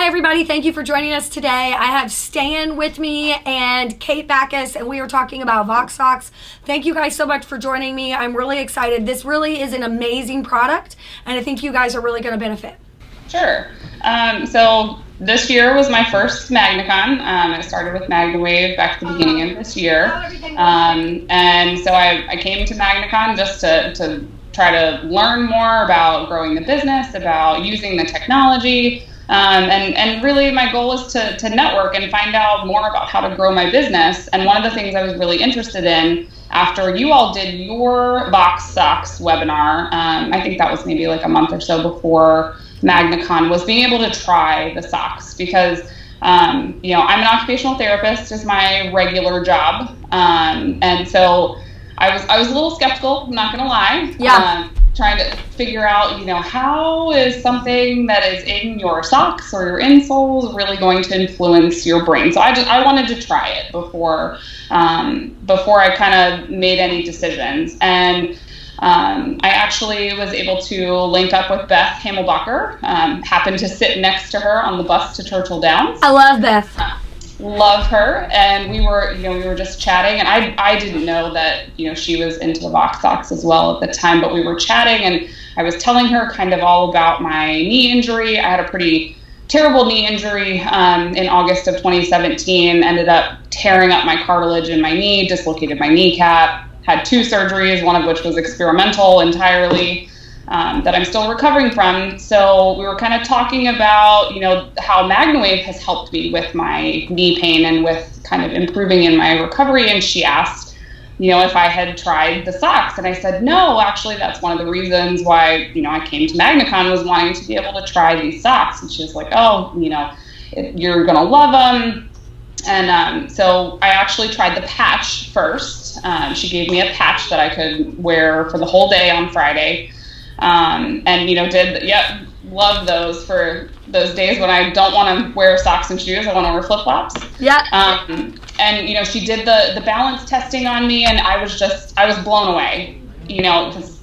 everybody. Thank you for joining us today. I have Stan with me and Kate Baccus, and we are talking about Voxx Socks. Thank you guys so much for joining me. I'm really excited. This really is an amazing product, and I think you guys are really going to benefit. Sure. So this year was my first MagnaCon. I started with MagnaWave back at the beginning of this year. And so I came to MagnaCon just to try to learn more about growing the business, about using the technology. And really my goal is to network and find out more about how to grow my business. And one of the things I was really interested in after you all did your Voxx Socks webinar, I think that was maybe like a month or so before MagnaCon, was being able to try the socks because, I'm an occupational therapist is my regular job. And so I was a little skeptical, I'm not going to lie. Yeah. Trying to figure out, how is something that is in your socks or your insoles really going to influence your brain? So I wanted to try it before I kind of made any decisions. And I actually was able to link up with Beth Hamelbacher, happened to sit next to her on the bus to Churchill Downs. I love Beth. Love her, and we were just chatting, and I didn't know that she was into the Voxx Socks as well at the time, but we were chatting, and I was telling her kind of all about my knee injury. I had a pretty terrible knee injury in August of 2017. Ended up tearing up my cartilage in my knee, dislocated my kneecap, had 2 surgeries, one of which was experimental entirely. That I'm still recovering from. So we were kind of talking about, how MagnaWave has helped me with my knee pain and with kind of improving in my recovery. And she asked, if I had tried the socks. And I said, no, actually, that's one of the reasons why, I came to MagnaCon was wanting to be able to try these socks. And she was like, oh, you're going to love them. And so I actually tried the patch first. She gave me a patch that I could wear for the whole day on Friday. Love those for those days when I don't want to wear socks and shoes. I want to wear flip-flops. Yeah. She did the balance testing on me, and I was blown away, because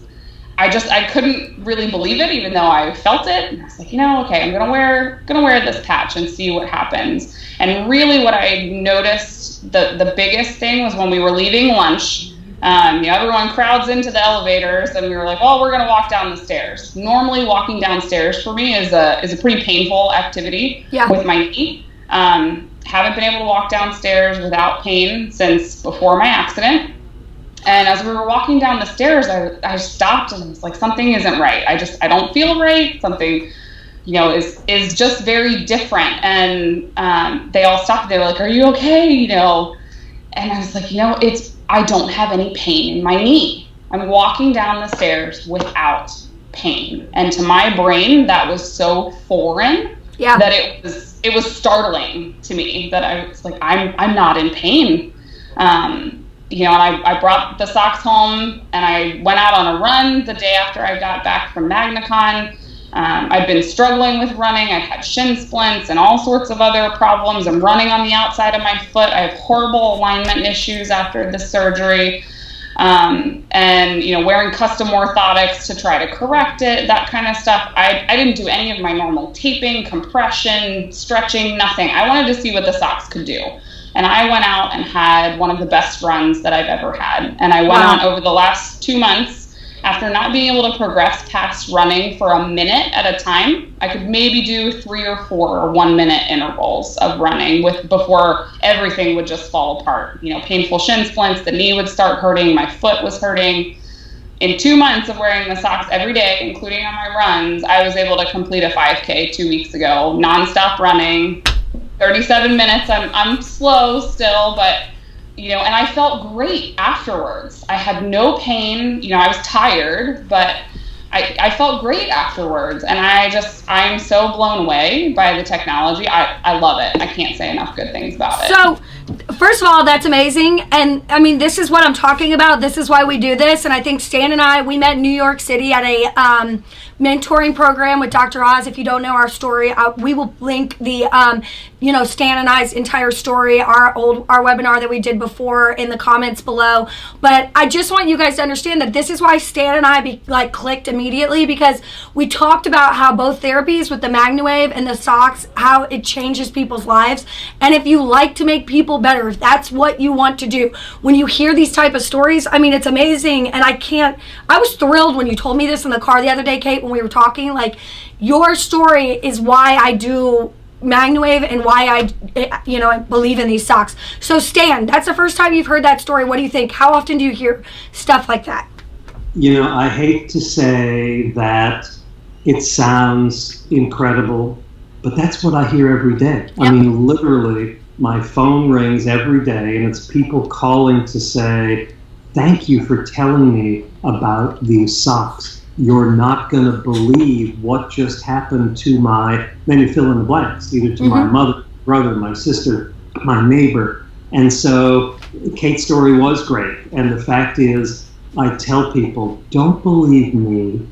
I couldn't really believe it, even though I felt it. And I was like, okay, I'm going to wear this patch and see what happens. And really what I noticed, the biggest thing was when we were leaving lunch. Everyone crowds into the elevators, and we were like, "Oh, we're going to walk down the stairs." Normally, walking downstairs for me is a pretty painful activity with my knee. Haven't been able to walk downstairs without pain since before my accident. And as we were walking down the stairs, I stopped and was like, "Something isn't right. I don't feel right. Something, is just very different." And they all stopped. They were like, "Are you okay?" And I was like, I don't have any pain in my knee. I'm walking down the stairs without pain. And to my brain, that was so foreign that it was startling to me that I was like, I'm not in pain. And I brought the socks home, and I went out on a run the day after I got back from MagnaCon. I've been struggling with running. I've had shin splints and all sorts of other problems. I'm running on the outside of my foot. I have horrible alignment issues after the surgery. Wearing custom orthotics to try to correct it, that kind of stuff. I didn't do any of my normal taping, compression, stretching, nothing. I wanted to see what the socks could do. And I went out and had one of the best runs that I've ever had. And I went on over the last 2 months. After not being able to progress past running for a minute at a time, I could maybe do 3 or 4 1-minute intervals of running before everything would just fall apart. Painful shin splints, the knee would start hurting, my foot was hurting. In 2 months of wearing the socks every day, including on my runs, I was able to complete a 5K 2 weeks ago, nonstop running, 37 minutes. I'm slow still, but and I felt great afterwards. I had no pain. I was tired, but I felt great afterwards. And I'm so blown away by the technology. I love it. I can't say enough good things about it. So, first of all, that's amazing. And I mean, this is what I'm talking about. This is why we do this. And I think Stan and I, we met in New York City at a mentoring program with Dr. Oz. If you don't know our story, we will link the, Stan and I's entire story, our webinar that we did before in the comments below. But I just want you guys to understand that this is why Stan and I clicked immediately, because we talked about how both therapies with the MagnaWave and the socks, how it changes people's lives. And if you like to make people better, if that's what you want to do, when you hear these type of stories, I mean, it's amazing. And I was thrilled when you told me this in the car the other day, Kate, when we were talking. Like, your story is why I do MagnaWave and why I believe in these socks. So Stan, that's the first time you've heard that story. What do you think? How often do you hear stuff like that? I hate to say that it sounds incredible, but that's what I hear every day. Yep. I mean, literally, my phone rings every day, and it's people calling to say, thank you for telling me about these socks. You're not going to believe what just happened to then you fill in the blanks, either to my mother, brother, my sister, my neighbor. And so Kate's story was great. And the fact is, I tell people, don't believe me,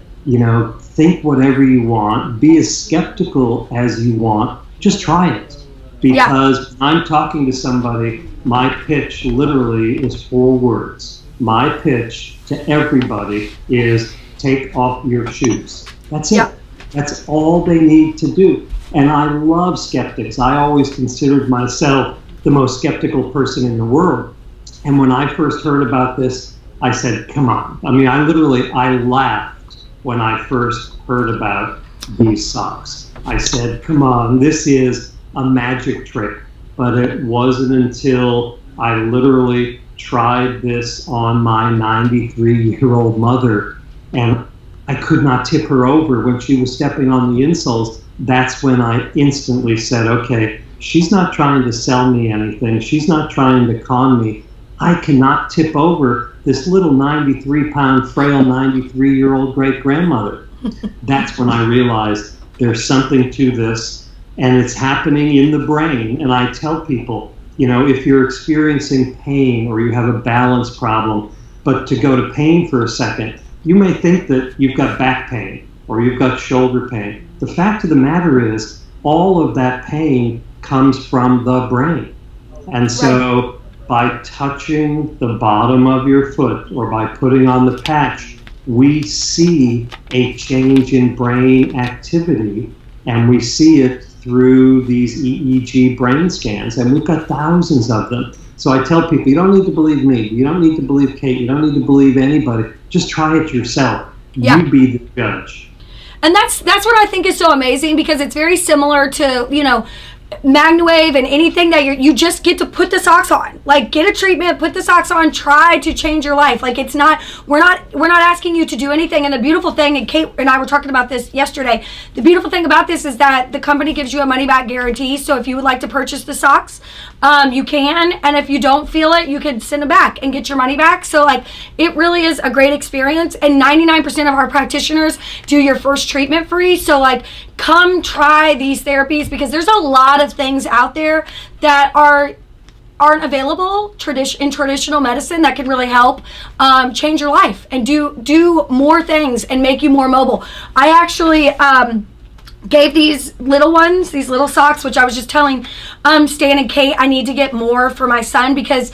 think whatever you want, be as skeptical as you want, just try it. Because when I'm talking to somebody, my pitch literally is 4 words. My pitch to everybody is, take off your shoes. That's it. Yep. That's all they need to do. And I love skeptics. I always considered myself the most skeptical person in the world. And when I first heard about this, I said, come on. I mean, I laughed when I first heard about these socks. I said, come on, this is a magic trick. But it wasn't until I literally tried this on my 93-year-old mother, and I could not tip her over when she was stepping on the insoles. That's when I instantly said, okay, she's not trying to sell me anything. She's not trying to con me. I cannot tip over this little 93-pound, frail 93-year-old great-grandmother. That's when I realized there's something to this, and it's happening in the brain. And I tell people, if you're experiencing pain or you have a balance problem, but to go to pain for a second, you may think that you've got back pain or you've got shoulder pain. The fact of the matter is, all of that pain comes from the brain. And so by touching the bottom of your foot or by putting on the patch, we see a change in brain activity, and we see it through these EEG brain scans, and we've got thousands of them. So I tell people, you don't need to believe me. You don't need to believe Kate. You don't need to believe anybody. Just try it yourself. Yeah. You be the judge. And that's what I think is so amazing, because it's very similar to, MagnaWave and anything that you just get to put the socks on. Like, get a treatment, put the socks on, try to change your life. Like, it's not, we're not asking you to do anything. And the beautiful thing, and Kate and I were talking about this yesterday, the beautiful thing about this is that the company gives you a money back guarantee. So if you would like to purchase the socks, you can, and if you don't feel it, you can send them back and get your money back. So it really is a great experience, and 99% of our practitioners do your first treatment free. So come try these therapies, because there's a lot of things out there that aren't available in traditional medicine that can really help change your life and do more things and make you more mobile. I actually gave these little ones, these little socks, which I was just telling Stan and Kate, I need to get more for my son, because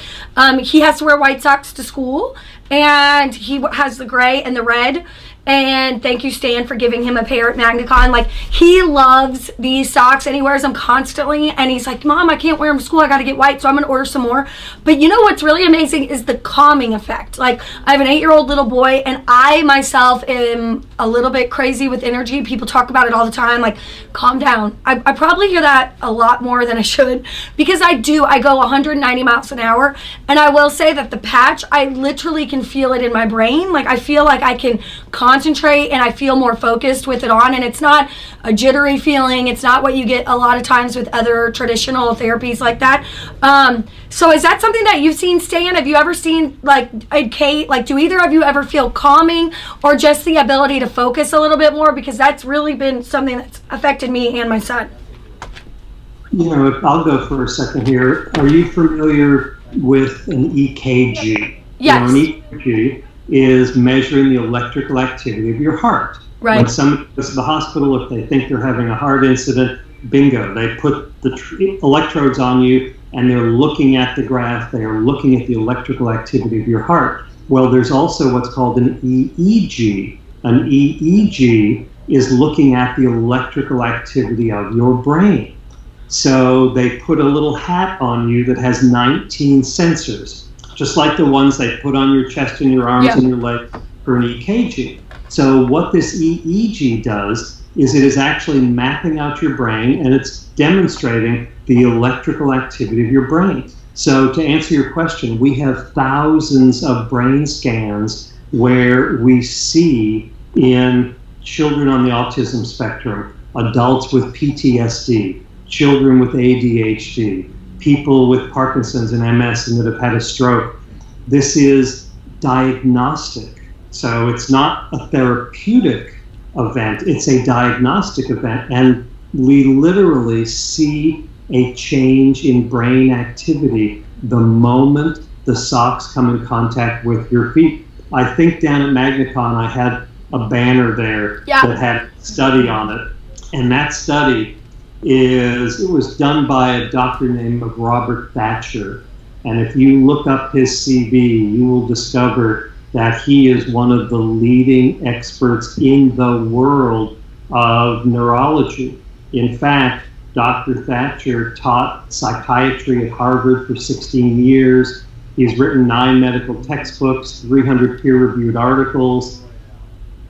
he has to wear white socks to school, and he has the gray and the red. And thank you, Stan, for giving him a pair at MagnaCon. He loves these socks, and he wears them constantly. And he's like, Mom, I can't wear them to school. I got to get white, so I'm going to order some more. But you know what's really amazing is the calming effect. I have an 8-year-old little boy, and I myself am a little bit crazy with energy. People talk about it all the time, calm down. I probably hear that a lot more than I should, because I go 190 miles an hour. And I will say that the patch, I literally can feel it in my brain. I feel like I can concentrate, and I feel more focused with it on, and it's not a jittery feeling. It's not what you get a lot of times with other traditional therapies like that. So is that something that you've seen, Stan? Have you ever seen, Kate, do either of you ever feel calming or just the ability to focus a little bit more? Because that's really been something that's affected me and my son. I'll go for a second here. Are you familiar with an EKG? Yes. An EKG is measuring the electrical activity of your heart. Right. When somebody goes to the hospital, if they think they're having a heart incident, bingo, they put the electrodes on you and they're looking at the graph, they are looking at the electrical activity of your heart. Well, there's also what's called an EEG. An EEG is looking at the electrical activity of your brain. So they put a little hat on you that has 19 sensors, just like the ones they put on your chest and your arms and your legs for an EKG. So what this EEG does is it is actually mapping out your brain, and it's demonstrating the electrical activity of your brain. So to answer your question, we have thousands of brain scans where we see in children on the autism spectrum, adults with PTSD, children with ADHD, people with Parkinson's and MS and that have had a stroke. This is diagnostic. So it's not a therapeutic event, it's a diagnostic event. And we literally see a change in brain activity the moment the socks come in contact with your feet. I think down at MagnaCon I had a banner there that had a study on it. And that study it was done by a doctor named Robert Thatcher. And if you look up his CV, you will discover that he is one of the leading experts in the world of neurology. In fact, Dr. Thatcher taught psychiatry at Harvard for 16 years. He's written 9 medical textbooks, 300 peer-reviewed articles.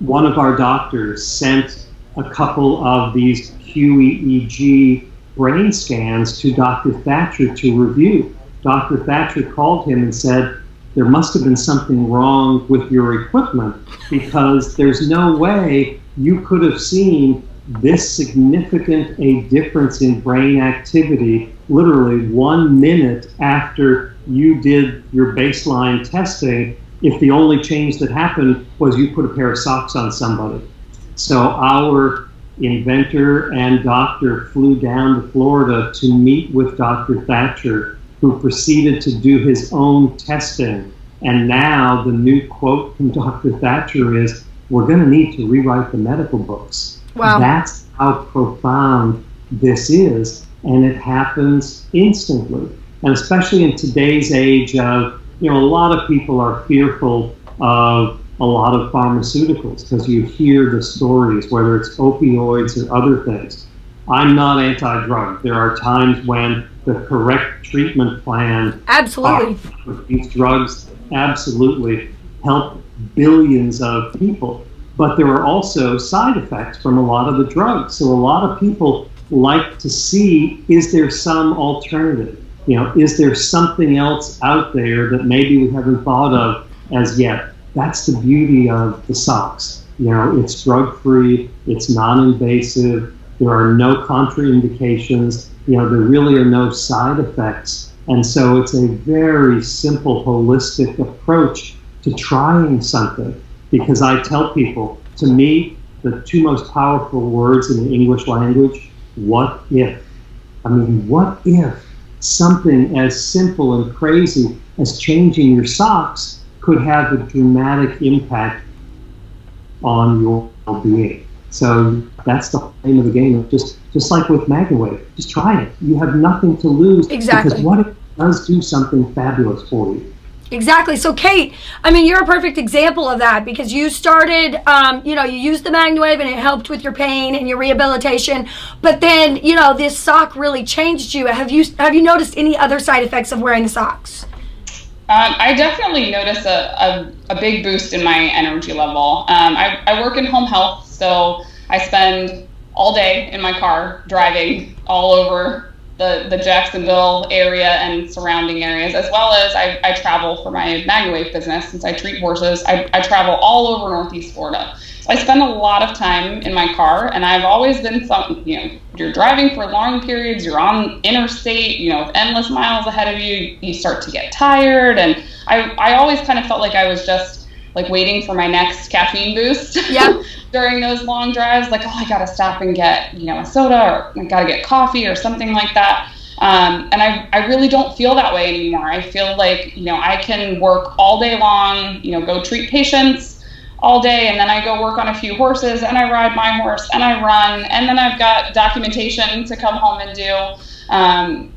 One of our doctors sent a couple of these QEEG brain scans to Dr. Thatcher to review. Dr. Thatcher called him and said, there must have been something wrong with your equipment because there's no way you could have seen this significant a difference in brain activity literally 1 minute after you did your baseline testing if the only change that happened was you put a pair of socks on somebody. So our inventor and doctor flew down to Florida to meet with Dr. Thatcher, who proceeded to do his own testing. And now the new quote from Dr. Thatcher is, we're going to need to rewrite the medical books. Wow. That's how profound this is, and it happens instantly. And especially in today's age of, a lot of people are fearful of a lot of pharmaceuticals because you hear the stories, whether it's opioids or other things. I'm not anti-drug. There are times when the correct treatment plan with these drugs absolutely help billions of people. But there are also side effects from a lot of the drugs. So a lot of people like to see, is there some alternative? Is there something else out there that maybe we haven't thought of as yet? That's the beauty of the socks. It's drug-free, it's non-invasive, there are no contraindications, there really are no side effects. And so it's a very simple, holistic approach to trying something. Because I tell people, to me, the 2 most powerful words in the English language, what if? I mean, what if something as simple and crazy as changing your socks could have a dramatic impact on your well-being? So that's the name of the game. Just like with MagnaWave, just try it. You have nothing to lose. Exactly. Because what if it does do something fabulous for you? Exactly. So, Kate, you're a perfect example of that because you started, you used the MagnaWave and it helped with your pain and your rehabilitation. But then, this sock really changed you. Have you noticed any other side effects of wearing the socks? I definitely notice a big boost in my energy level. I work in home health, so I spend all day in my car driving all over the Jacksonville area and surrounding areas, as well as I travel for my MagnaWave business. Since I treat horses, I travel all over Northeast Florida. So I spend a lot of time in my car, and I've always been you're driving for long periods, you're on interstate, endless miles ahead of you, you start to get tired, and I always kind of felt like I was just waiting for my next caffeine boost. Yeah. During those long drives, I gotta stop and get, a soda, or I gotta get coffee or something like that. And I really don't feel that way anymore. I feel like, I can work all day long, go treat patients, all day, and then I go work on a few horses, and I ride my horse, and I run, and then I've got documentation to come home and do.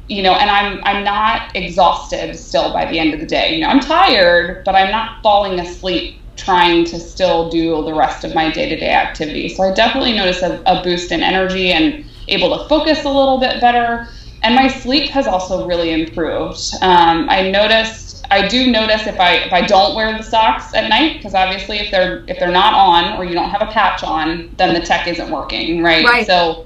You know, and I'm not exhausted still by the end of the day. You know, I'm tired, but I'm not falling asleep trying to still do the rest of my day-to-day activities. So I definitely notice a boost in energy and able to focus a little bit better. And my sleep has also really improved. I do notice if I don't wear the socks at night, because obviously if they're not on or you don't have a patch on, then the tech isn't working, right? So,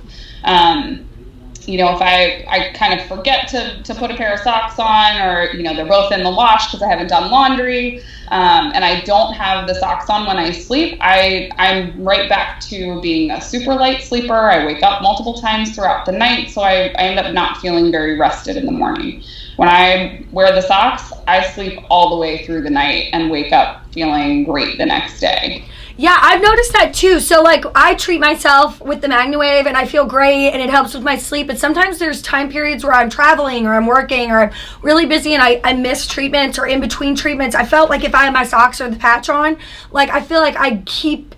you know, if I kind of forget to put a pair of socks on, or, you know, they're both in the wash because I haven't done laundry, and I don't have the socks on when I sleep, I'm right back to being a super light sleeper. I wake up multiple times throughout the night, so I end up not feeling very rested in the morning. When I wear the socks, I sleep all the way through the night and wake up feeling great the next day. Yeah, I've noticed that too. So like I treat myself with the MagnaWave and I feel great and it helps with my sleep. But sometimes there's time periods where I'm traveling or I'm working or I'm really busy and I miss treatments or in between treatments. I felt like if I had my socks or the patch on, like I feel like I keep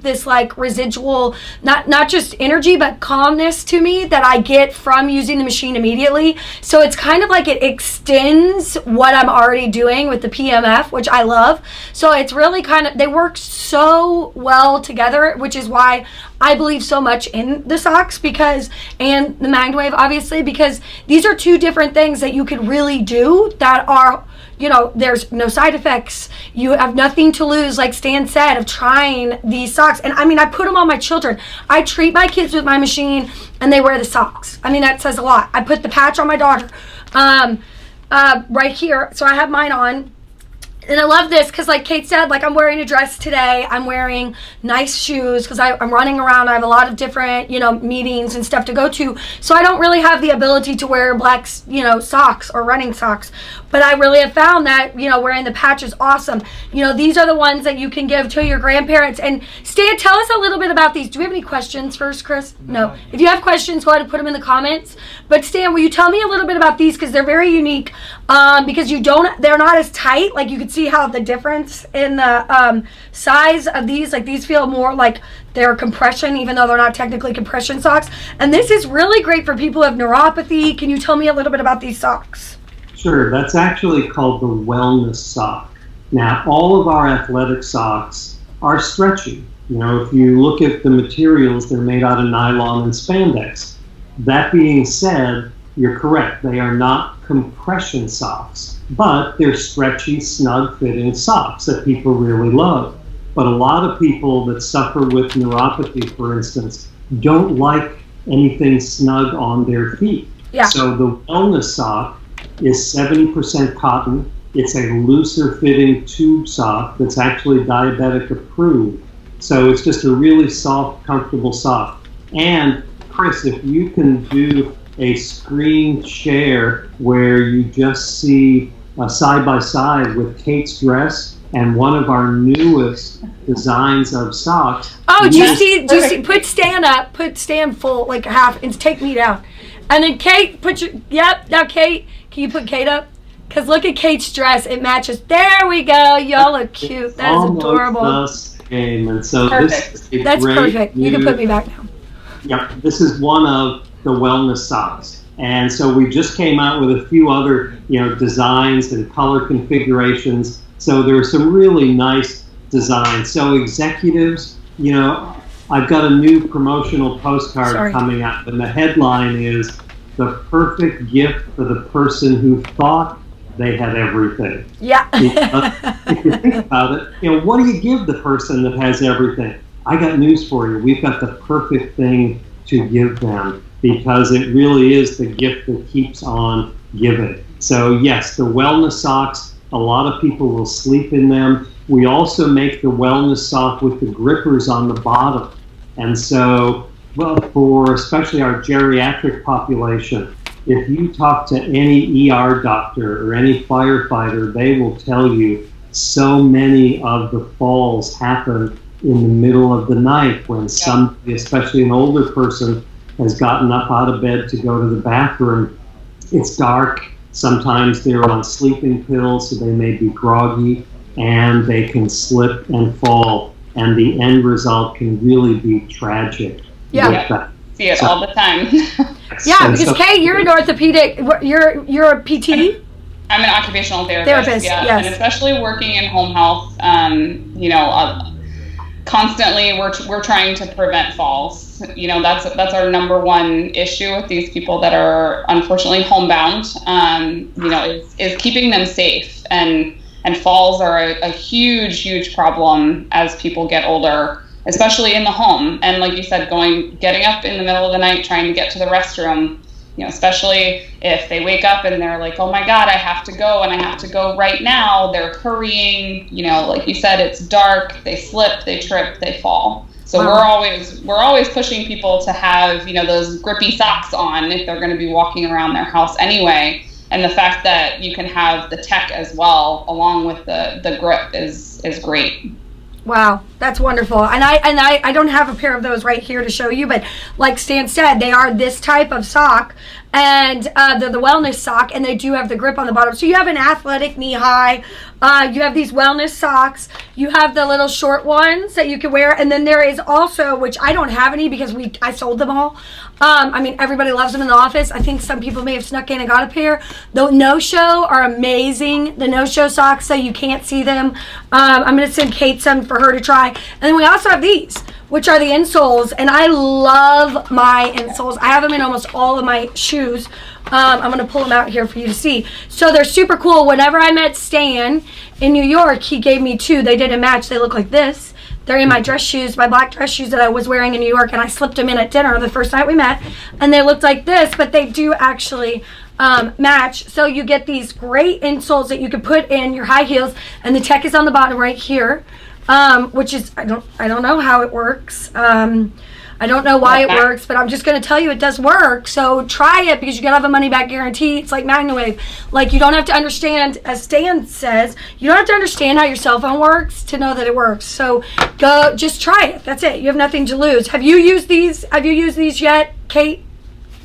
this like residual, not just energy, but calmness to me that I get from using the machine immediately. So it's kind of like it extends what I'm already doing with the PEMF, which I love. So it's really they work so well together, which is why I believe so much in the socks and the MagnaWave, obviously, because these are two different things that you could really do that are, you know, there's no side effects. You have nothing to lose, like Stan said, of trying these socks. And I mean, I put them on my children. I treat my kids with my machine and they wear the socks. I mean, that says a lot. I put the patch on my daughter right here. So I have mine on. And I love this because, like Kate said, like I'm wearing a dress today. I'm wearing nice shoes because I'm running around. I have a lot of different, you know, meetings and stuff to go to. So I don't really have the ability to wear black, you know, socks or running socks. But I really have found that, you know, wearing the patch is awesome. You know, these are the ones that you can give to your grandparents. And Stan, tell us a little bit about these. Do we have any questions first, Chris? No. If you have questions, go ahead and put them in the comments. But Stan, will you tell me a little bit about these because they're very unique because they're not as tight. Like you could see how the difference in the size of these, like these feel more like they're compression, even though they're not technically compression socks. And this is really great for people who have neuropathy. Can you tell me a little bit about these socks? Sure, that's actually called the wellness sock. Now, all of our athletic socks are stretchy. You know, if you look at the materials, they're made out of nylon and spandex. That being said, you're correct. They are not compression socks, but they're stretchy, snug-fitting socks that people really love. But a lot of people that suffer with neuropathy, for instance, don't like anything snug on their feet. Yeah. So the wellness sock is 70% cotton. It's a looser fitting tube sock that's actually diabetic approved. So it's just a really soft, comfortable sock. And Chris, if you can do a screen share where you just see side by side with Kate's dress and one of our newest designs of socks. Oh, do you see, put Stan up, put Stan full, like half, and take me down. And then Kate, now Kate, can you put Kate up? Because look at Kate's dress, it matches. There we go, y'all look cute. That is adorable. And so perfect. That's perfect. You can put me back now. Yep, this is one of the wellness socks. And so we just came out with a few other, you know, designs and color configurations. So there are some really nice designs. So executives, you know, I've got a new promotional postcard coming out, and the headline is "The Perfect Gift for the Person Who Thought They Had Everything." Yeah. If you think about it, you know, what do you give the person that has everything? I got news for you. We've got the perfect thing to give them, because it really is the gift that keeps on giving. So yes, the wellness socks, a lot of people will sleep in them. We also make the wellness sock with the grippers on the bottom. And so, well, for especially our geriatric population, if you talk to any ER doctor or any firefighter, they will tell you so many of the falls happen in the middle of the night when somebody, especially an older person, has gotten up out of bed to go to the bathroom. It's dark. Sometimes they're on sleeping pills, so they may be groggy. and they can slip and fall, and the end result can really be tragic. Yeah. See it all the time. Yeah, because Kay, you're an orthopedic, you're a PT? I'm an occupational therapist. Yeah. Yes. And especially working in home health, constantly we're trying to prevent falls. That's our number one issue with these people that are unfortunately homebound. Is keeping them safe, and falls are a huge problem as people get older, especially in the home. And like you said, getting up in the middle of the night trying to get to the restroom. Especially if they wake up and they're like, oh my God, I have to go, and I have to go right now. They're hurrying, like you said, it's dark, they slip, they trip, they fall. So we're always pushing people to have, those grippy socks on if they're going to be walking around their house anyway. And the fact that you can have the tech as well, along with the grip is great. Wow, that's wonderful. And I don't have a pair of those right here to show you, but like Stan said, they are this type of sock, and they're the wellness sock, and they do have the grip on the bottom. So you have an athletic knee high, you have these wellness socks, you have the little short ones that you can wear, and then there is also, which I don't have any because I sold them all. Everybody loves them in the office. I think some people may have snuck in and got a pair. The no-show are amazing. The no-show socks, so you can't see them. I'm going to send Kate some for her to try. And then we also have these, which are the insoles, and I love my insoles. I have them in almost all of my shoes. I'm going to pull them out here for you to see. So they're super cool. Whenever I met Stan in New York, he gave me two. They didn't match. They look like this. They're in my dress shoes, my black dress shoes that I was wearing in New York, and I slipped them in at dinner the first night we met, and they looked like this, but they do actually match. So you get these great insoles that you can put in your high heels, and the tech is on the bottom right here, which is, I don't know how it works. I don't know why it works, but I'm just going to tell you it does work. So try it, because you gotta have a money back guarantee. It's like MagnaWave. Like, you don't have to understand, as Stan says, you don't have to understand how your cell phone works to know that it works. So go, just try it. That's it. You have nothing to lose. Have you used these? Have you used these yet, Kate?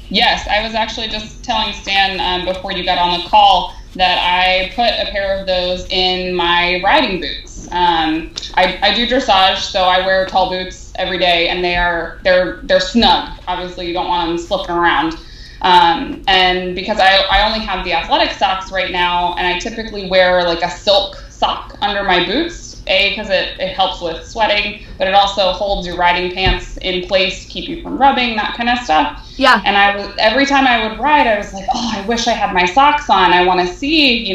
Yes, I was actually just telling Stan before you got on the call that I put a pair of those in my riding boots. I do dressage, so I wear tall boots every day, and they're snug. Obviously, you don't want them slipping around. And because I only have the athletic socks right now, and I typically wear like a silk sock under my boots, because it helps with sweating, but it also holds your riding pants in place to keep you from rubbing, that kind of stuff. Yeah. And every time I would ride, I was like, oh, I wish I had my socks on. I want to see,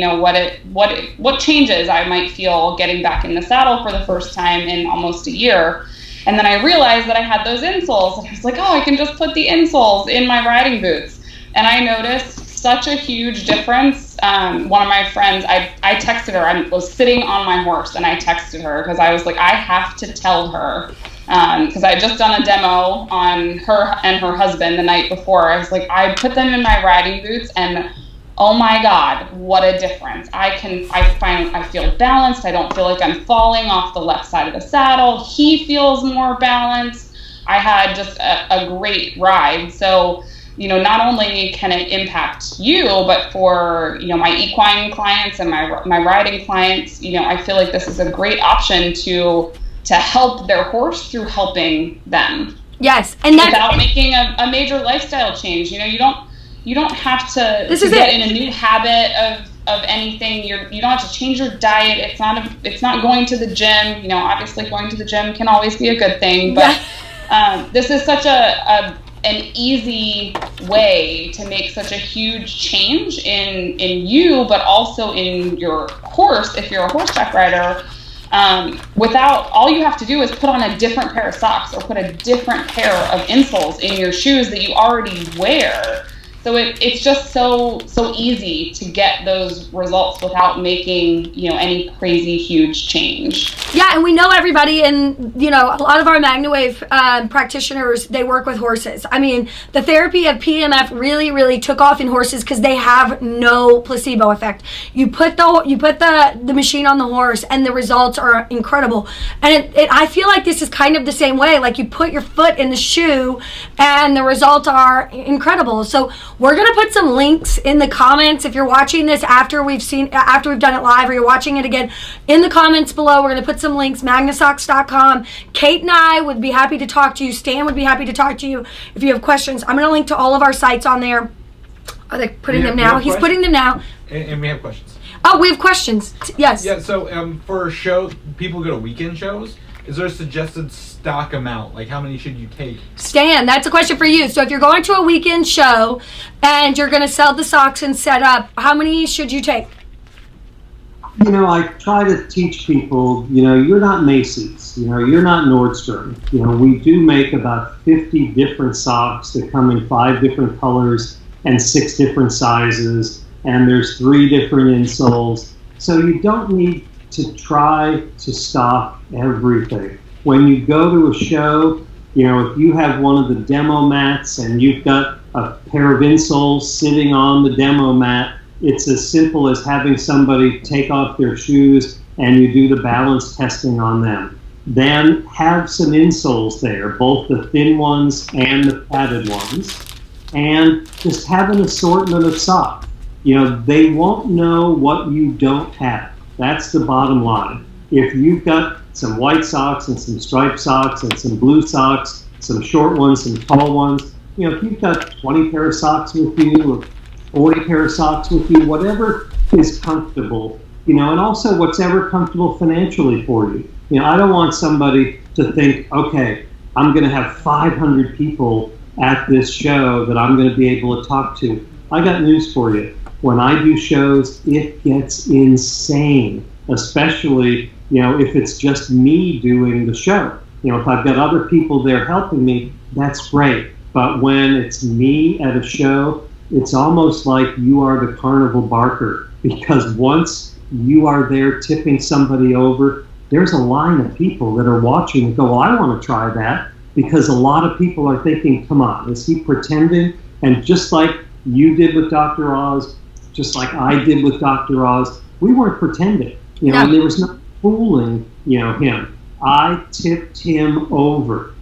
what changes I might feel getting back in the saddle for the first time in almost a year. And then I realized that I had those insoles, and I was like, oh, I can just put the insoles in my riding boots. And I noticed such a huge difference. One of my friends, I texted her. I was sitting on my horse, and I texted her because I was like, I have to tell her. Because I had just done a demo on her and her husband the night before. I was like, I put them in my riding boots, and oh my God, what a difference. I feel balanced. I don't feel like I'm falling off the left side of the saddle. He feels more balanced. I had just a great ride. So, not only can it impact you, but for, my equine clients and my riding clients, I feel like this is a great option to help their horse through helping them. Yes. And without making a major lifestyle change. You don't have to get in a new habit of anything. You don't have to change your diet. It's not going to the gym. Obviously going to the gym can always be a good thing, but this is such an easy way to make such a huge change in you, but also in your horse if you're a horseback rider. Without, all you have to do is put on a different pair of socks or put a different pair of insoles in your shoes that you already wear. So it's just so easy to get those results without making, any crazy huge change. Yeah, and we know everybody, and a lot of our MagnaWave practitioners, they work with horses. The therapy of PEMF really, really took off in horses because they have no placebo effect. You put the machine on the horse, and the results are incredible. And I feel like this is kind of the same way. Like, you put your foot in the shoe, and the results are incredible. So We're going to put some links in the comments. If you're watching this after we've done it live, or you're watching it again, in the comments below, we're going to put some links, magnasocks.com. Kate and I would be happy to talk to you. Stan would be happy to talk to you if you have questions. I'm going to link to all of our sites on there. Are they putting them now? He's putting them now. And we have questions. Oh, we have questions. Yes. Yeah, so for a show, people go to weekend shows. Is there a suggested stock amount? Like, how many should you take? Stan, that's a question for you. So if you're going to a weekend show and you're going to sell the socks and set up, how many should you take? You know, I try to teach people, you know, you're not Macy's, you know, you're not Nordstrom. You know, we do make about 50 different socks that come in 5 different colors and 6 different sizes, and there's 3 different insoles. So you don't need to try to stock everything. When you go to a show, you know, if you have one of the demo mats and you've got a pair of insoles sitting on the demo mat, it's as simple as having somebody take off their shoes and you do the balance testing on them. Then have some insoles there, both the thin ones and the padded ones, and just have an assortment of socks. You know, they won't know what you don't have. That's the bottom line. If you've got some white socks and some striped socks and some blue socks, some short ones, some tall ones, you know, if you've got 20 pair of socks with you or 40 pair of socks with you, whatever is comfortable, you know, and also what's ever comfortable financially for you. You know, I don't want somebody to think, okay, I'm going to have 500 people at this show that I'm going to be able to talk to. I got news for you. When I do shows, it gets insane, especially, you know, if it's just me doing the show. You know, if I've got other people there helping me, that's great. But when it's me at a show, it's almost like you are the carnival barker, because once you are there tipping somebody over, there's a line of people that are watching and go, well, I want to try that, because a lot of people are thinking, come on, is he pretending? And just like you did with Dr. Oz, just like I did with Dr. Oz, we weren't pretending, you know, and there was no fooling, you know, him. I tipped him over.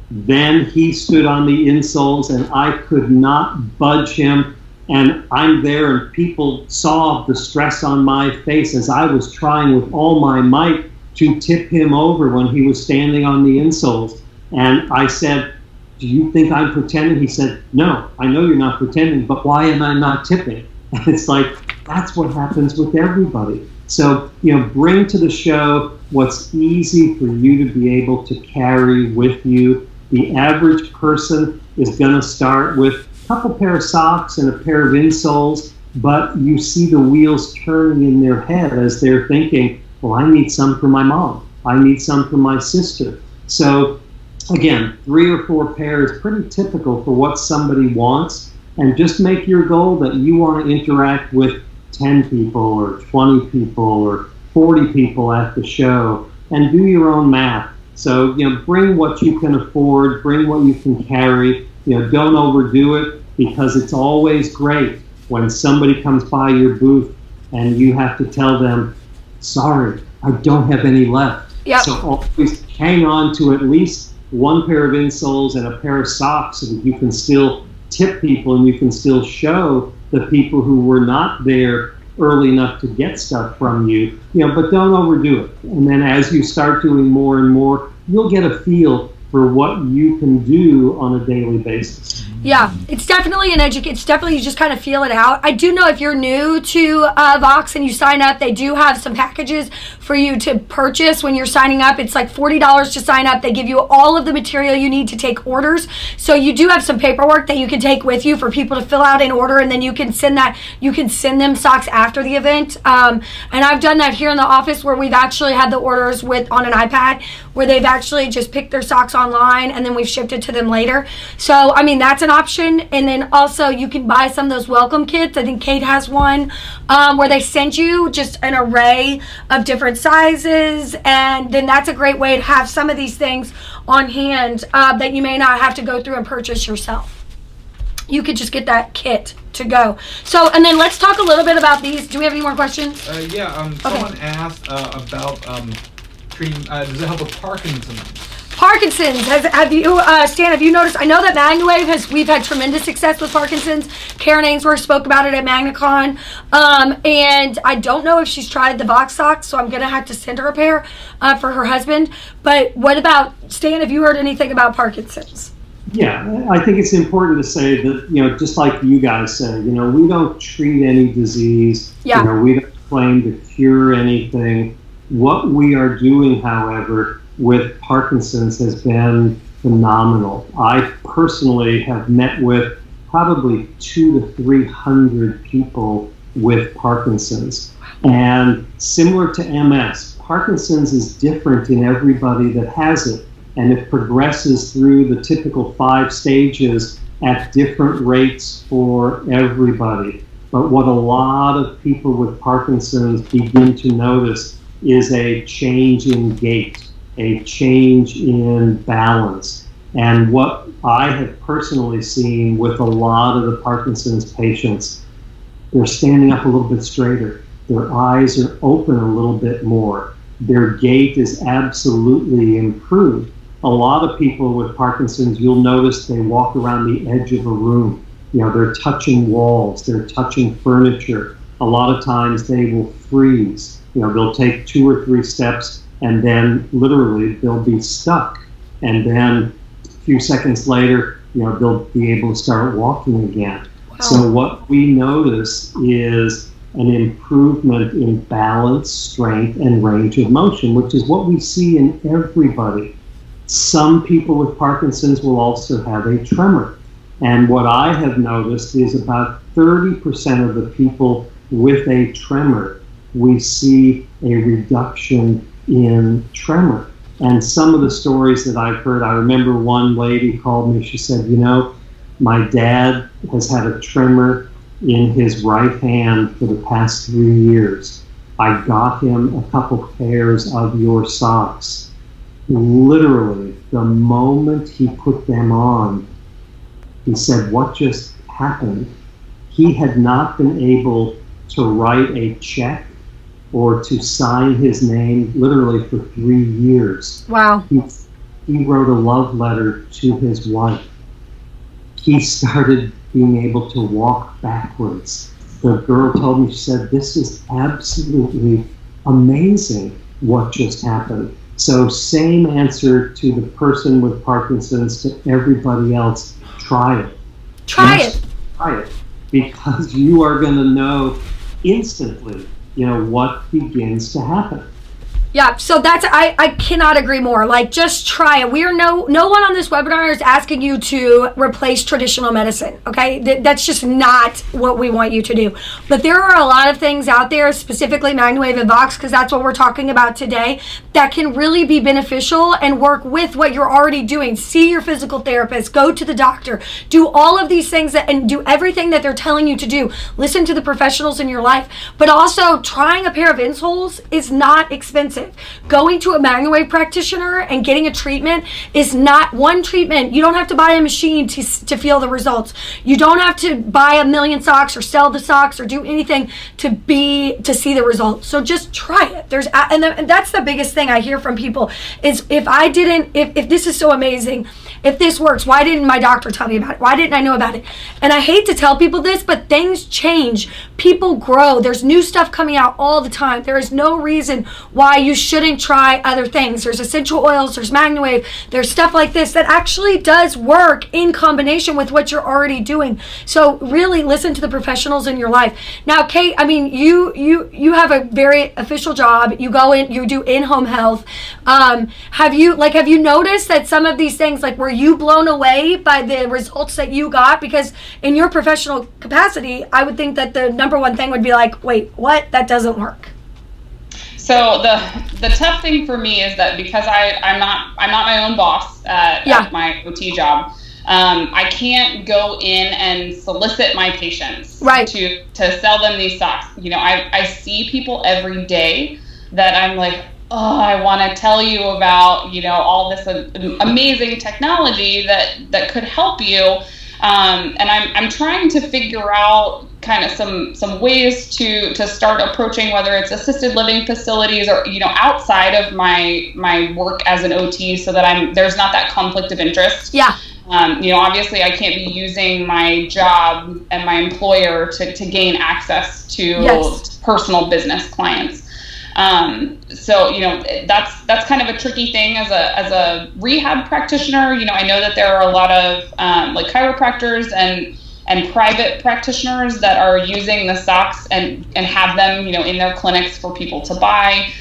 Then he stood on the insoles and I could not budge him. And I'm there and people saw the stress on my face as I was trying with all my might to tip him over when he was standing on the insoles. And I said, do you think I'm pretending? He said, no, I know you're not pretending, but why am I not tipping? And it's like, that's what happens with everybody. So, you know, bring to the show what's easy for you to be able to carry with you. The average person is going to start with a couple pair of socks and a pair of insoles, but you see the wheels turning in their head as they're thinking, well, I need some for my mom. I need some for my sister. So, again, 3 or 4 pairs, pretty typical for what somebody wants. And just make your goal that you want to interact with 10 people or 20 people or 40 people at the show, and do your own math. So, you know, bring what you can afford, bring what you can carry. You know, don't overdo it, because it's always great when somebody comes by your booth and you have to tell them, sorry, I don't have any left. Yep. So always hang on to at least 1 pair of insoles and a pair of socks so that you can still tip people and you can still show the people who were not there early enough to get stuff from you, you know, but don't overdo it. And then as you start doing more and more, you'll get a feel for what you can do on a daily basis. Yeah, it's definitely it's definitely, you just kind of feel it out. I do know if you're new to Voxx and you sign up, they do have some packages for you to purchase when you're signing up. It's like $40 to sign up. They give you all of the material you need to take orders. So you do have some paperwork that you can take with you for people to fill out an order, and then you can send them socks after the event. And I've done that here in the office, where we've actually had the orders on an iPad, where they've actually just picked their socks online and then we've shipped it to them later. So, I mean, that's an option. And then also you can buy some of those welcome kits. I think Kate has one where they send you just an array of different sizes, and then that's a great way to have some of these things on hand that you may not have to go through and purchase yourself. You could just get that kit to go. So, and then let's talk a little bit about these. Do we have any more questions? Someone asked about treating, does it help with Parkinson's? Parkinson's. Have you, Stan, have you noticed? I know that MagnaWave we've had tremendous success with Parkinson's. Karen Ainsworth spoke about it at MagnaCon. And I don't know if she's tried the Voxx Socks, so I'm going to have to send her a pair for her husband. But what about, Stan, have you heard anything about Parkinson's? Yeah, I think it's important to say that, just like you guys said, we don't treat any disease. Yeah. We don't claim to cure anything. What we are doing, however, with Parkinson's has been phenomenal. I personally have met with probably 200 to 300 people with Parkinson's. And similar to MS, Parkinson's is different in everybody that has it. And it progresses through the typical 5 stages at different rates for everybody. But what a lot of people with Parkinson's begin to notice is a change in gait, a change in balance. And what I have personally seen with a lot of the Parkinson's patients, they're standing up a little bit straighter. Their eyes are open a little bit more. Their gait is absolutely improved. A lot of people with Parkinson's, you'll notice they walk around the edge of a room. They're touching walls, they're touching furniture. A lot of times they will freeze. They'll take 2 or 3 steps and then literally they'll be stuck. And then a few seconds later, they'll be able to start walking again. Wow. So what we notice is an improvement in balance, strength, and range of motion, which is what we see in everybody. Some people with Parkinson's will also have a tremor. And what I have noticed is about 30% of the people with a tremor, we see a reduction in tremor. And some of the stories that I've heard, I remember one lady called me, she said, my dad has had a tremor in his right hand for the past 3 years. I got him a couple pairs of your socks. Literally, the moment he put them on, he said, what just happened? He had not been able to write a check or to sign his name literally for 3 years. Wow. He wrote a love letter to his wife. He started being able to walk backwards. The girl told me, she said, this is absolutely amazing what just happened. So same answer to the person with Parkinson's to everybody else. Try it. Try it. Because you are going to know instantly, what begins to happen. Yeah, so that's, I cannot agree more. Like, just try it. We are no one on this webinar is asking you to replace traditional medicine, okay? That's just not what we want you to do. But there are a lot of things out there, specifically MagnaWave and Voxx, because that's what we're talking about today, that can really be beneficial and work with what you're already doing. See your physical therapist, go to the doctor, do all of these things and do everything that they're telling you to do. Listen to the professionals in your life. But also, trying a pair of insoles is not expensive. Going to a MagnaWave practitioner and getting a treatment is not one treatment. You don't have to buy a machine to feel the results. You don't have to buy 1 million socks or sell the socks or do anything to see the results. So just try it. And that's the biggest thing I hear from people is if this is so amazing, if this works, why didn't my doctor tell me about it? Why didn't I know about it? And I hate to tell people this, but things change. People grow. There's new stuff coming out all the time. There is no reason why you shouldn't try other things. There's essential oils, there's MagnaWave, there's stuff like this that actually does work in combination with what you're already doing. So really listen to the professionals in your life. Now, Kate, I mean, you have a very official job. You go in, you do in-home health. Have you noticed that some of these things, like, were you blown away by the results that you got? Because in your professional capacity, I would think that the number one thing would be like, wait, what? That doesn't work. So the tough thing for me is that because I'm not my own boss at my OT job, I can't go in and solicit my patients to sell them these socks. I see people every day that I'm like, oh, I want to tell you about, all this amazing technology that could help you. And I'm trying to figure out kind of some ways to start approaching, whether it's assisted living facilities or, outside of my work as an OT, so that there's not that conflict of interest. Yeah. Obviously I can't be using my job and my employer to gain access to personal business clients. So that's kind of a tricky thing as a rehab practitioner. I know that there are a lot of like chiropractors and private practitioners that are using the socks and have them in their clinics for people to buy.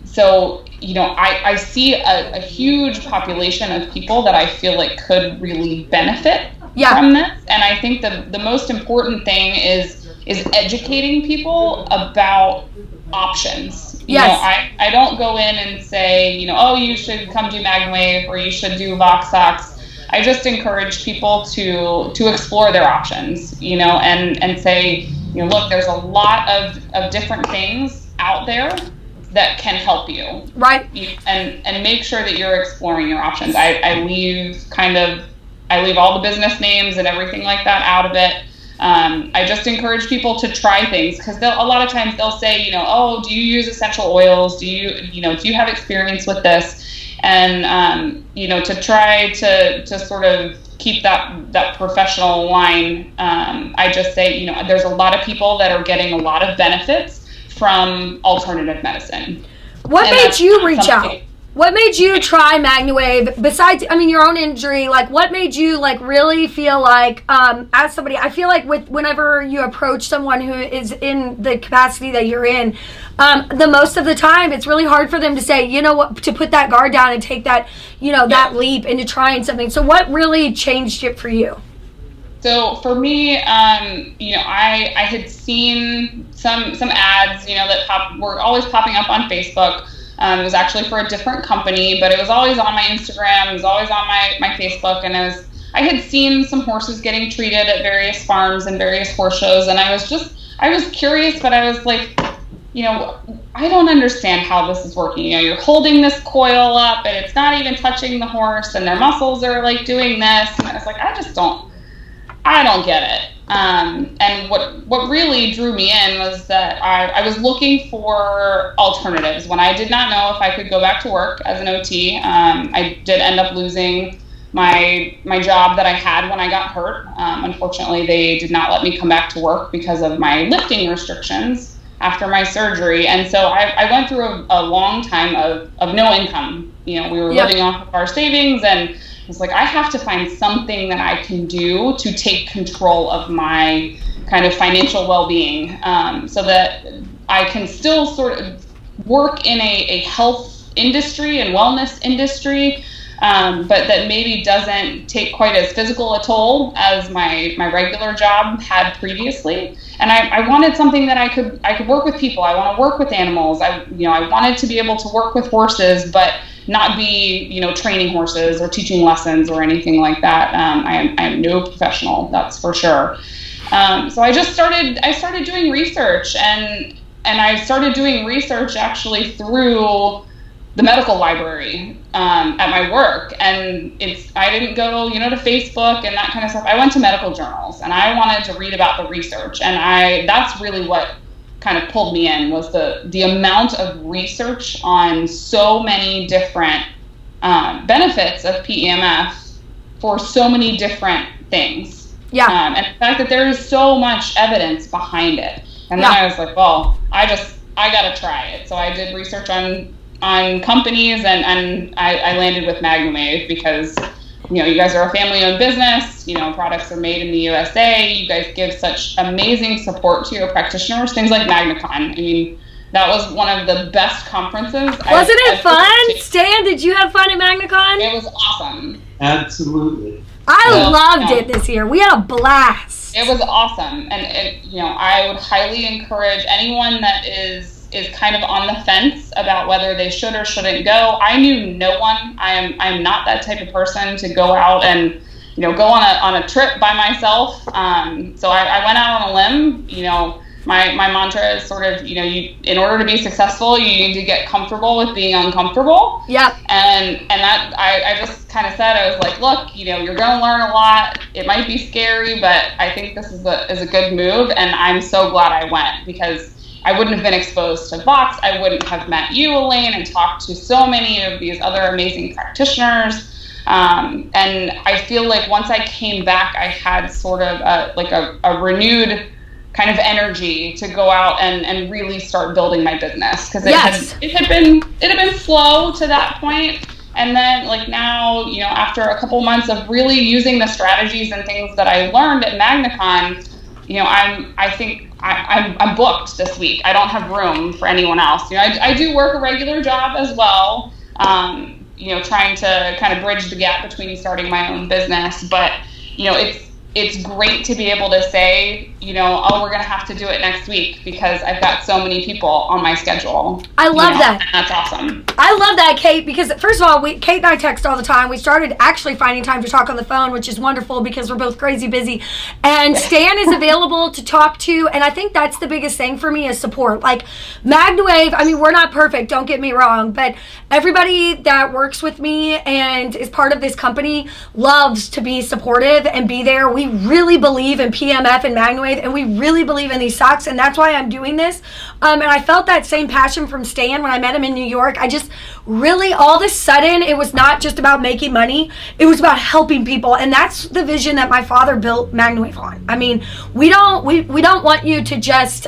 So I see a huge population of people that I feel like could really benefit from this. And I think the most important thing is educating people about options. I don't go in and say, you should come do MagnaWave or you should do Voxx Socks. I just encourage people to explore their options, and say, look, there's a lot of different things out there that can help you. Right. And make sure that you're exploring your options. I leave all the business names and everything like that out of it. I just encourage people to try things, because a lot of times they'll say, do you use essential oils? Do you have experience with this? And, to try to sort of keep that professional line, I just say, there's a lot of people that are getting a lot of benefits from alternative medicine. What made you reach out? What made you try MagnaWave besides, your own injury? Like, what made you really feel like, as somebody, I feel like whenever you approach someone who is in the capacity that you're in, the most of the time, it's really hard for them to say, to put that guard down and take that, that leap into trying something. So what really changed it for you? So for me, I had seen some ads, that were always popping up on Facebook. It was actually for a different company, but it was always on my Instagram. It was always on my Facebook, and I had seen some horses getting treated at various farms and various horse shows, and I was curious, but I was like, I don't understand how this is working. You're holding this coil up, and it's not even touching the horse, and their muscles are doing this, and I was like, I don't get it. And what really drew me in was that I was looking for alternatives. When I did not know if I could go back to work as an OT, I did end up losing my job that I had when I got hurt. Unfortunately, they did not let me come back to work because of my lifting restrictions after my surgery. And so I went through a long time of no income. We were living off of our savings, and it's like, I have to find something that I can do to take control of my kind of financial well-being, so that I can still sort of work in a health industry and wellness industry, but that maybe doesn't take quite as physical a toll as my regular job had previously. And I wanted something that I could work with people. I want to work with animals. I wanted to be able to work with horses, but not be, training horses or teaching lessons or anything like that. I am no professional, that's for sure. So I started doing research, and I started doing research actually through the medical library at my work. And I didn't go, to Facebook and that kind of stuff. I went to medical journals, and I wanted to read about the research. And that's really what kind of pulled me in, was the amount of research on so many different benefits of PEMF for so many different things. Yeah. And the fact that there is so much evidence behind it. And then I was like, well, I got to try it. So I did research on companies, and I landed with MagnaWave because, you guys are a family-owned business. Products are made in the USA. You guys give such amazing support to your practitioners. Things like MagnaCon. That was one of the best conferences. Wasn't it fun? Stan, did you have fun at MagnaCon? It was awesome. Absolutely. I loved it this year. We had a blast. It was awesome. And I would highly encourage anyone that is kind of on the fence about whether they should or shouldn't go. I knew no one. I'm not that type of person to go out and go on a trip by myself. So I went out on a limb. My mantra is sort of, in order to be successful, you need to get comfortable with being uncomfortable. Yep. And that I just kind of said, I was like, look, you're going to learn a lot. It might be scary, but I think this is a good move. And I'm so glad I went, because I wouldn't have been exposed to Voxx. I wouldn't have met you, Elaine, and talked to so many of these other amazing practitioners. And I feel like once I came back, I had sort of a renewed kind of energy to go out and really start building my business, because it had been slow to that point. And then now, after a couple months of really using the strategies and things that I learned at MagnaCon, I'm booked this week. I don't have room for anyone else. I do work a regular job as well, trying to kind of bridge the gap between starting my own business. But, it's great to be able to say, oh, we're going to have to do it next week because I've got so many people on my schedule. I love that. And that's awesome. I love that, Kate, because first of all, Kate and I text all the time. We started actually finding time to talk on the phone, which is wonderful because we're both crazy busy. And Stan is available to talk to, and I think that's the biggest thing for me is support. Like MagnaWave, I mean, we're not perfect, don't get me wrong, but everybody that works with me and is part of this company loves to be supportive and be there. We really believe in PEMF and MagnaWave, and we really believe in these socks, and that's why I'm doing this. And I felt that same passion from Stan when I met him in New York. I just really, all of a sudden, it was not just about making money. It was about helping people, and that's the vision that my father built MagnaWave on. I mean, we don't want you to just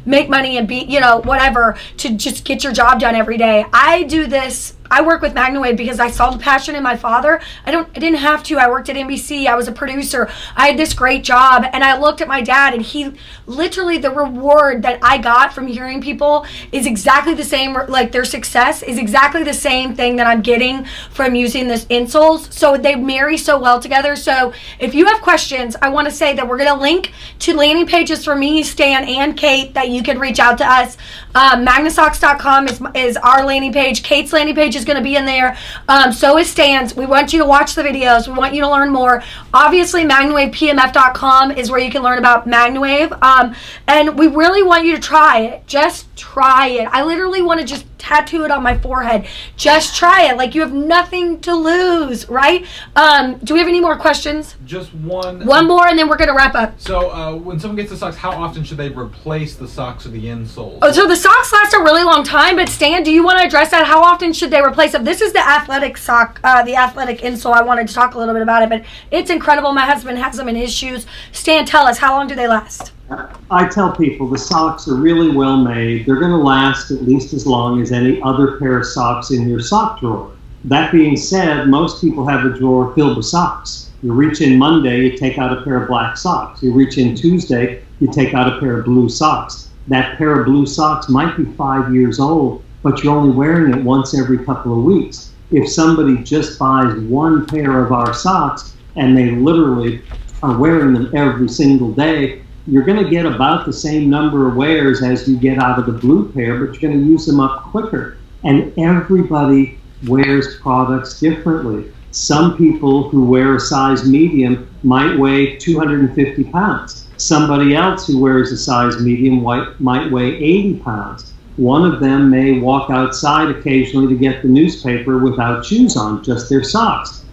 make money and be, whatever, to just get your job done every day. I do this. I work with MagnaWave because I saw the passion in my father. I didn't have to. I worked at NBC. I was a producer. I had this great job, and I looked at my dad, and he literally, the reward that I got from hearing people is exactly the same. Like their success is exactly the same thing that I'm getting from using this insoles. So they marry so well together. So if you have questions, I want to say that we're going to link to landing pages for me, Stan, and Kate that you can reach out to us. Magnasocks.com is our landing page. Kate's landing page is going to be in there. So is Stan's. We want you to watch the videos. We want you to learn more. Obviously, MagnaWavePMF.com is where you can learn about MagnaWave. And we really want you to try it. Just try it. I literally want to just tattoo it on my forehead. Just try it. Like you have nothing to lose, right? Do we have any more questions? Just one. One more, and then we're going to wrap up. So when someone gets the socks, how often should they replace the socks or the insoles? Oh, so the socks last a really long time, but Stan, do you want to address that? How often should they replace them? This is the athletic sock, the athletic insole. I wanted to talk a little bit about it, but it's incredible. My husband has them in his shoes. Stan, tell us, how long do they last? I tell people the socks are really well made. They're going to last at least as long as any other pair of socks in your sock drawer. That being said, most people have a drawer filled with socks. You reach in Monday, you take out a pair of black socks. You reach in Tuesday, you take out a pair of blue socks. That pair of blue socks might be 5 years old, but you're only wearing it once every couple of weeks. If somebody just buys one pair of our socks and they literally are wearing them every single day, you're going to get about the same number of wears as you get out of the blue pair, but you're going to use them up quicker. And everybody wears products differently. Some people who wear a size medium might weigh 250 pounds. Somebody else who wears a size medium might weigh 80 pounds. One of them may walk outside occasionally to get the newspaper without shoes on, just their socks.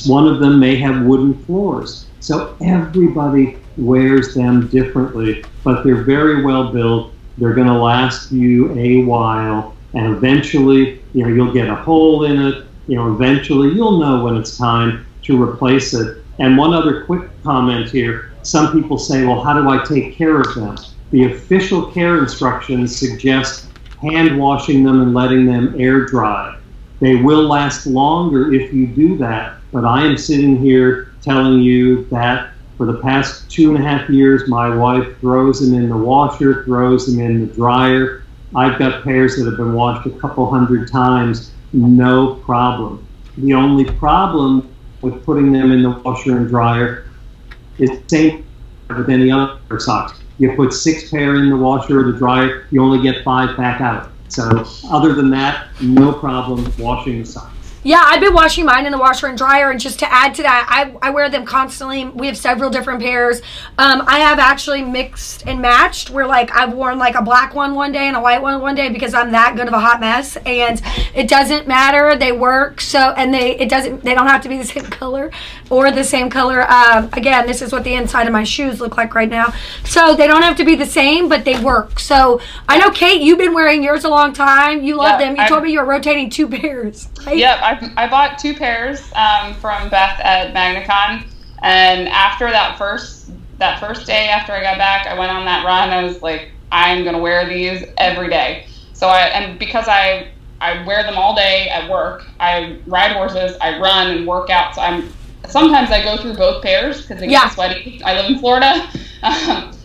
One of them may have wooden floors. So everybody wears them differently, but they're very well built. They're going to last you a while, and eventually, you'll get a hole in it. Eventually, you'll know when it's time to replace it. And one other quick comment here. Some people say, well, how do I take care of them? The official care instructions suggest hand washing them and letting them air dry. They will last longer if you do that, but I am sitting here telling you that for the past 2.5 years, my wife throws them in the washer, throws them in the dryer. I've got pairs that have been washed a couple hundred times, no problem. The only problem with putting them in the washer and dryer is the same with any other socks. You put 6 pair in the washer or the dryer, you only get 5 back out. So other than that, no problem washing the socks. Yeah, I've been washing mine in the washer and dryer, and just to add to that, I wear them constantly. We have several different pairs. I have actually mixed and matched, where like I've worn like a black one day and a white one day, because I'm that good of a hot mess, and it doesn't matter. They work. So, and they don't have to be the same color or the same color. Again, this is what the inside of my shoes look like right now. So they don't have to be the same, but they work. So I know, Kate, you've been wearing yours a long time. You love them. You told me you were rotating 2 pairs. Right? Yep, I bought 2 pairs from Beth at MagnaCon, and after that first day after I got back, I went on that run. I was like, I'm gonna wear these every day. So because I wear them all day at work. I ride horses, I run and work out. So sometimes I go through both pairs because they get sweaty. I live in Florida,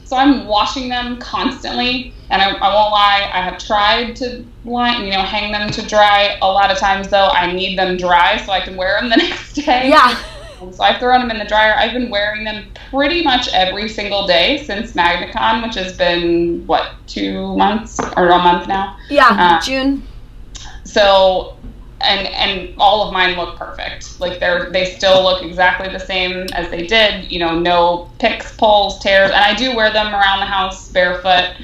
so I'm washing them constantly. And I won't lie, I have tried to hang them to dry. A lot of times, though, I need them dry so I can wear them the next day. Yeah. So I've thrown them in the dryer. I've been wearing them pretty much every single day since MagnaCon, which has been, 2 months or a month now? Yeah, June. So, and all of mine look perfect. Like they still look exactly the same as they did. No picks, pulls, tears. And I do wear them around the house barefoot.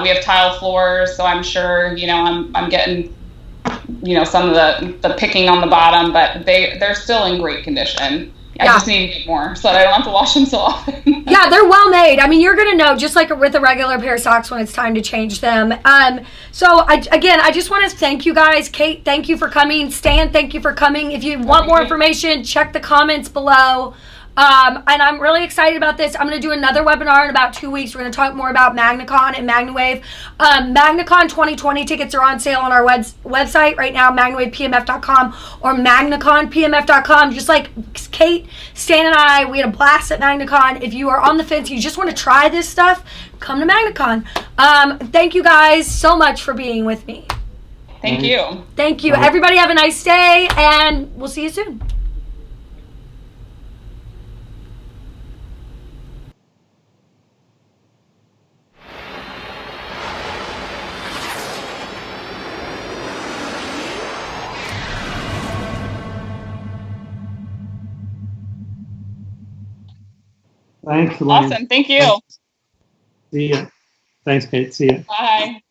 We have tile floors, so I'm sure, I'm getting, some of the picking on the bottom, but they're still in great condition. I just need to get more so that I don't have to wash them so often. Yeah, they're well made. I mean, you're going to know, just like with a regular pair of socks, when it's time to change them. So, I just want to thank you guys. Kate, thank you for coming. Stan, thank you for coming. If you want more information, check the comments below. And I'm really excited about this. I'm going to do another webinar in about 2 weeks. We're going to talk more about MagnaCon and MagnaWave. MagnaCon 2020 tickets are on sale on our website right now, MagnaWavePMF.com or MagnaConPMF.com. Just like Kate, Stan, and I, we had a blast at MagnaCon. If you are on the fence, you just want to try this stuff, come to MagnaCon. Thank you guys so much for being with me. Thank you. Thank you. Everybody have a nice day, and we'll see you soon. Thanks, Elaine. Awesome. Thank you. See ya. Thanks, Kate. See ya. Bye.